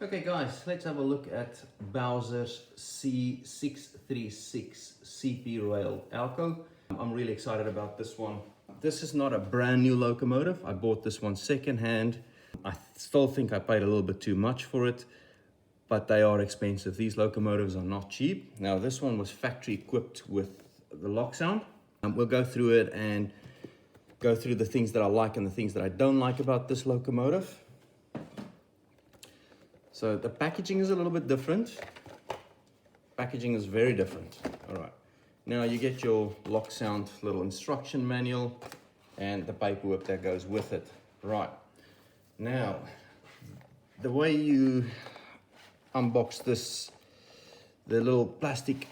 Okay guys, let's have a look at Bowser's C636 CP Rail Alco. I'm really excited about this one. This is not a brand new locomotive. I bought this one secondhand. I still think I paid a little bit too much for it, but they are expensive. These locomotives are not cheap. Now this one was factory equipped with the loksound. We'll go through it and go through the things that I like and the things that I don't like about this locomotive. So the packaging is a little bit different. Packaging is very different. All right. Now you get your loksound little instruction manual and the paperwork that goes with it. Right. Now, the way you unbox this, the little plastic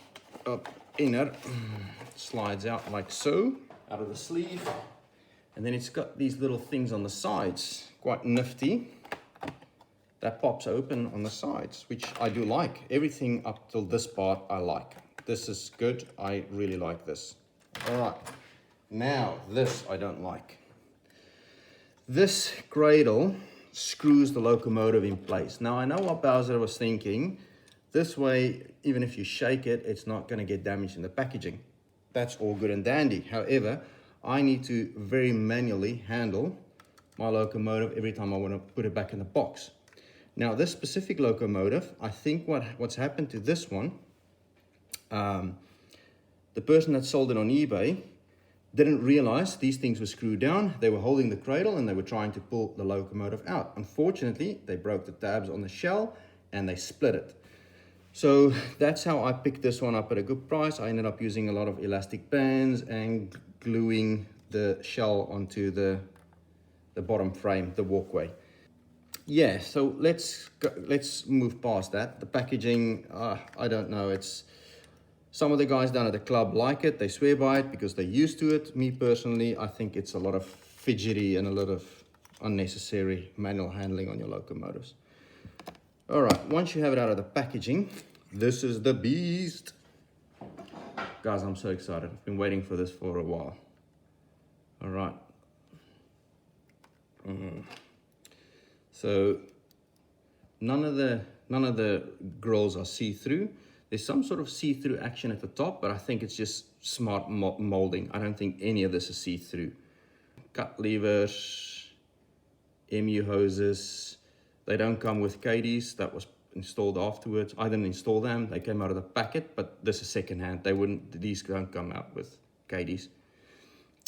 inner slides out like so, out of the sleeve. And then it's got these little things on the sides, quite nifty. That pops open on the sides, which I do like. Everything up till this part I like. This is good, I really like this. All right, now this I don't like. This cradle screws the locomotive in place. Now I know what Bowser was thinking. This way, even if you shake it, it's not gonna get damaged in the packaging. That's all good and dandy. However, I need to very manually handle my locomotive every time I wanna put it back in the box. Now this specific locomotive, I think what's happened to this one, the person that sold it on eBay didn't realize these things were screwed down. They were holding the cradle and they were trying to pull the locomotive out. Unfortunately, they broke the tabs on the shell and they split it. So that's how I picked this one up at a good price. I ended up using a lot of elastic bands and gluing the shell onto the bottom frame, the walkway. Yeah, so let's move past that. The packaging, I don't know. It's some of the guys down at the club like it. They swear by it because they're used to it. Me personally, I think it's a lot of fidgety and a lot of unnecessary manual handling on your locomotives. All right, once you have it out of the packaging, this is the beast. Guys, I'm so excited. I've been waiting for this for a while. All right. So none of the grills are see-through. There's some sort of see-through action at the top, but I think it's just smart molding. I don't think any of this is see-through. Cut levers, MU hoses. They don't come with Katie's. That was installed afterwards. I didn't install them. They came out of the packet, but this is secondhand. These don't come out with Katie's.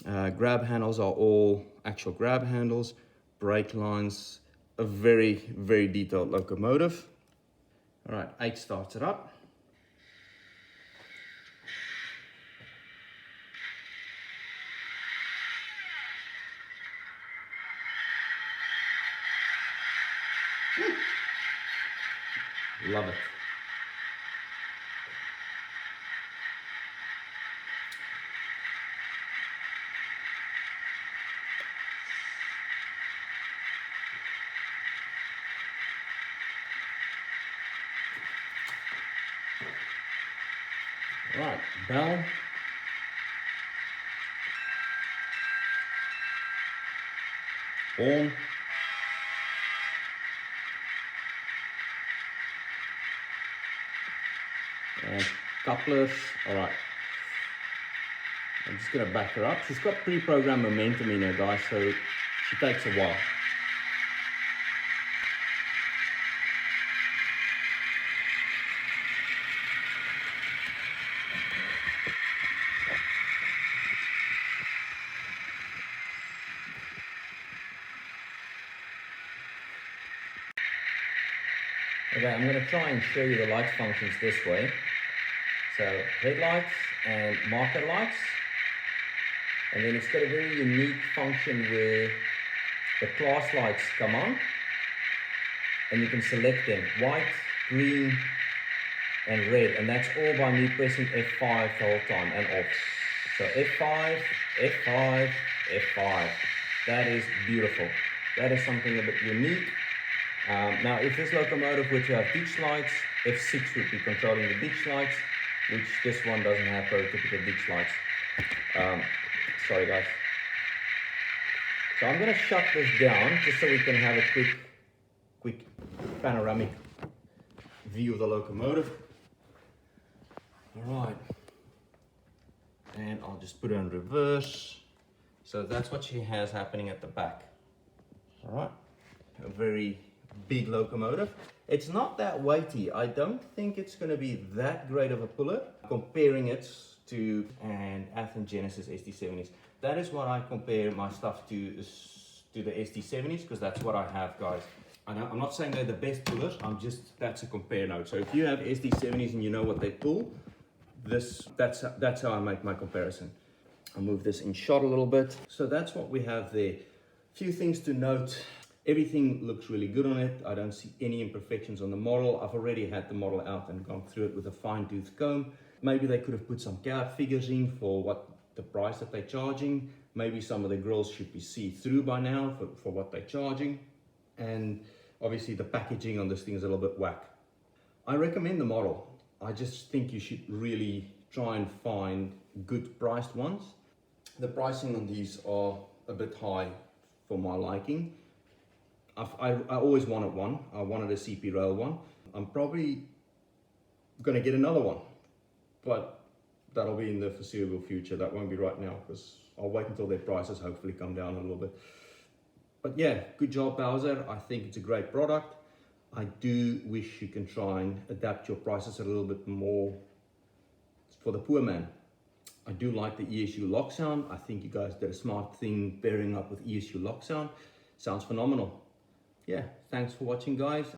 Grab handles are all actual grab handles. Brake lines. A very, very detailed locomotive. All right, 8 starts it up. Love it. Right, bell. Horn. And couplers. All right. I'm just gonna back her up. She's got pre-programmed momentum in her, guys, so she takes a while. Okay, I'm going to try and show you the light functions this way. So headlights and marker lights. And then it's got a very unique function where the class lights come on and you can select them, white, green and red, and that's all by me pressing F5 the whole time and off. So F5, F5, F5. That is beautiful. That is something a bit unique. Now, if this locomotive were to have ditch lights, F6 would be controlling the ditch lights, which this one doesn't have prototypical ditch lights. Sorry guys. So I'm going to shut this down just so we can have a quick panoramic view of the locomotive. All right, and I'll just put it in reverse. So that's what she has happening at the back. All right, a very big locomotive. It's not that weighty. I don't think it's going to be that great of a puller comparing it to an Athens Genesis ST70s. That is what I compare my stuff to the ST70s, because that's what I have, guys. I'm not saying they're the best pullers, that's a compare note. So if you have ST70s and you know what they pull, that's how I make my comparison. I'll move this in shot a little bit. So that's what we have there. Few things to note. Everything looks really good on it. I don't see any imperfections on the model. I've already had the model out and gone through it with a fine-tooth comb. Maybe they could have put some cab figures in for what the price that they're charging. Maybe some of the grills should be see-through by now for what they're charging. And obviously the packaging on this thing is a little bit whack. I recommend the model. I just think you should really try and find good priced ones. The pricing on these are a bit high for my liking. I always wanted one. I wanted a CP rail one. I'm probably gonna get another one, but that'll be in the foreseeable future. That won't be right now, because I'll wait until their prices hopefully come down a little bit. But yeah, good job, Bowser. I think it's a great product. I do wish you can try and adapt your prices a little bit more for the poor man. I do like the ESU loksound. I think you guys did a smart thing pairing up with ESU loksound. Sounds phenomenal. Yeah, thanks for watching, guys.